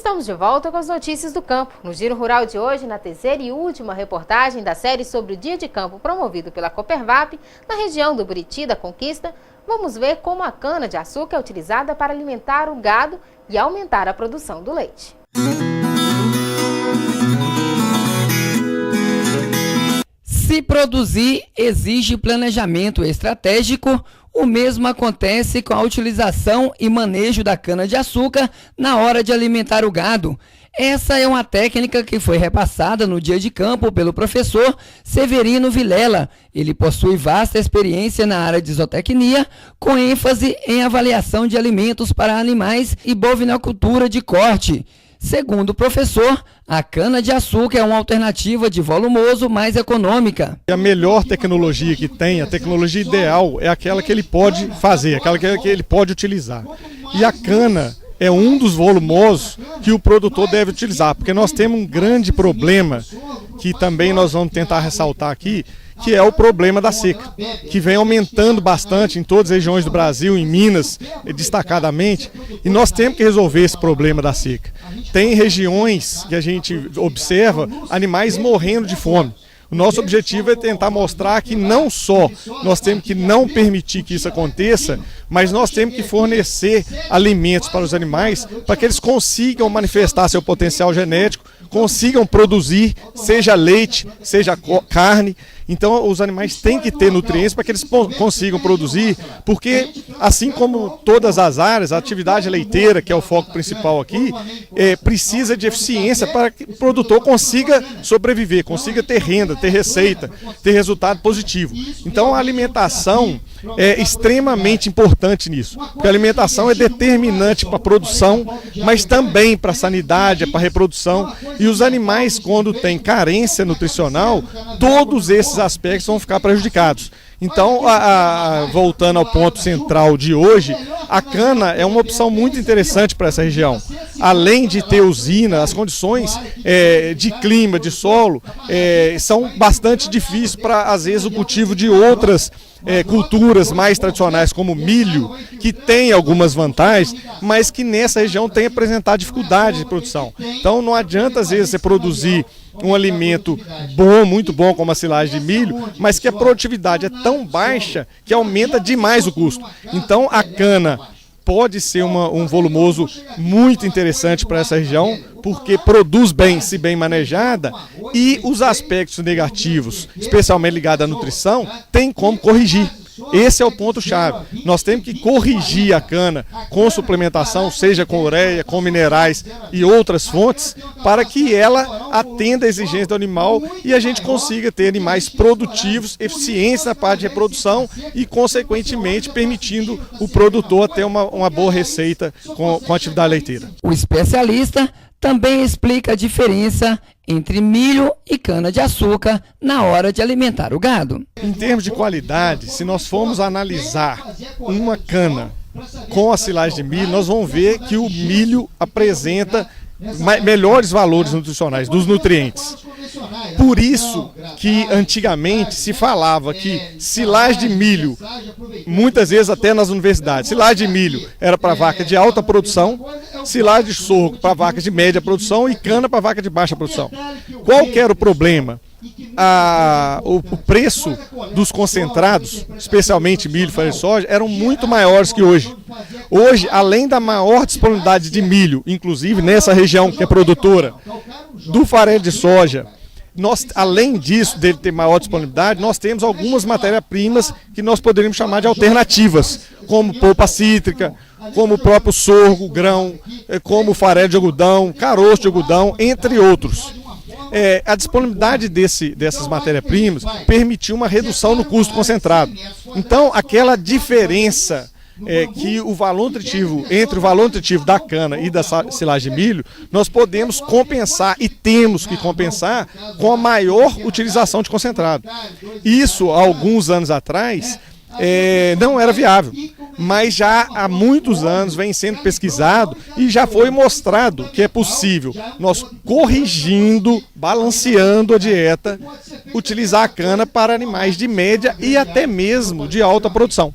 Estamos de volta com as notícias do campo. No Giro Rural de hoje, na terceira e última reportagem da série sobre o Dia de Campo promovido pela Copervap, na região do Buriti da Conquista, vamos ver como a cana-de-açúcar é utilizada para alimentar o gado e aumentar a produção do leite. Se produzir exige planejamento estratégico, o mesmo acontece com a utilização e manejo da cana-de-açúcar na hora de alimentar o gado. Essa é uma técnica que foi repassada no dia de campo pelo professor Severino Vilela. Ele possui vasta experiência na área de zootecnia, com ênfase em avaliação de alimentos para animais e bovinocultura de corte. Segundo o professor, a cana-de-açúcar é uma alternativa de volumoso mais econômica. A melhor tecnologia que tem, a tecnologia ideal, é aquela que ele pode fazer, aquela que ele pode utilizar. E a cana é um dos volumosos que o produtor deve utilizar, porque nós temos um grande problema, que também nós vamos tentar ressaltar aqui, que é o problema da seca, que vem aumentando bastante em todas as regiões do Brasil, em Minas destacadamente, e nós temos que resolver esse problema da seca. Tem regiões que a gente observa animais morrendo de fome. O nosso objetivo é tentar mostrar que não só nós temos que não permitir que isso aconteça, mas nós temos que fornecer alimentos para os animais para que eles consigam manifestar seu potencial genético, consigam produzir, seja leite, seja carne. Então os animais têm que ter nutrientes para que eles consigam produzir, porque assim como todas as áreas, a atividade leiteira, que é o foco principal aqui, precisa de eficiência para que o produtor consiga sobreviver, consiga ter renda, ter receita, ter resultado positivo. Então a alimentação é extremamente importante nisso, porque a alimentação é determinante para a produção, mas também para a sanidade, para a reprodução, e os animais, quando têm carência nutricional, todos esses aspectos vão ficar prejudicados. Então, voltando ao ponto central de hoje, a cana é uma opção muito interessante para essa região. Além de ter usina, as condições de clima, de solo, são bastante difíceis para, às vezes, o cultivo de outras culturas mais tradicionais, como milho, que tem algumas vantagens, mas que nessa região tem apresentado dificuldade de produção. Então não adianta, às vezes, você produzir um alimento bom, muito bom, como a silagem de milho, mas que a produtividade é tão baixa que aumenta demais o custo. Então a cana pode ser um volumoso muito interessante para essa região, porque produz bem, se bem manejada, e os aspectos negativos, especialmente ligados à nutrição, tem como corrigir. Esse é o ponto-chave. Nós temos que corrigir a cana com suplementação, seja com ureia, com minerais e outras fontes, para que ela atenda a exigência do animal e a gente consiga ter animais produtivos, eficientes na parte de reprodução e, consequentemente, permitindo o produtor ter uma boa receita com a atividade leiteira. O especialista também explica a diferença entre milho e cana-de-açúcar na hora de alimentar o gado. Em termos de qualidade, se nós formos analisar uma cana com a silagem de milho, nós vamos ver que o milho apresenta melhores valores nutricionais, dos nutrientes. Por isso que antigamente se falava que silagem de milho, muitas vezes até nas universidades, silagem de milho era para vaca de alta produção, silagem de sorgo para vaca de média produção e cana para vaca de baixa produção. Qual que era o problema? O preço dos concentrados, especialmente milho, farelo de soja, eram muito maiores que hoje. Hoje, além da maior disponibilidade de milho, inclusive nessa região que é produtora do farelo de soja, além disso, dele ter maior disponibilidade, nós temos algumas matérias-primas que nós poderíamos chamar de alternativas, como polpa cítrica, como o próprio sorgo, grão, como o farelo de algodão, caroço de algodão, entre outros. A disponibilidade dessas matérias-primas permitiu uma redução no custo concentrado. Então, aquela diferença que o valor nutritivo, entre o valor nutritivo da cana e da silagem de milho, nós podemos compensar e temos que compensar com a maior utilização de concentrado. Isso, há alguns anos atrás, não era viável, mas já há muitos anos vem sendo pesquisado e já foi mostrado que é possível nós corrigindo, balanceando a dieta, utilizar a cana para animais de média e até mesmo de alta produção.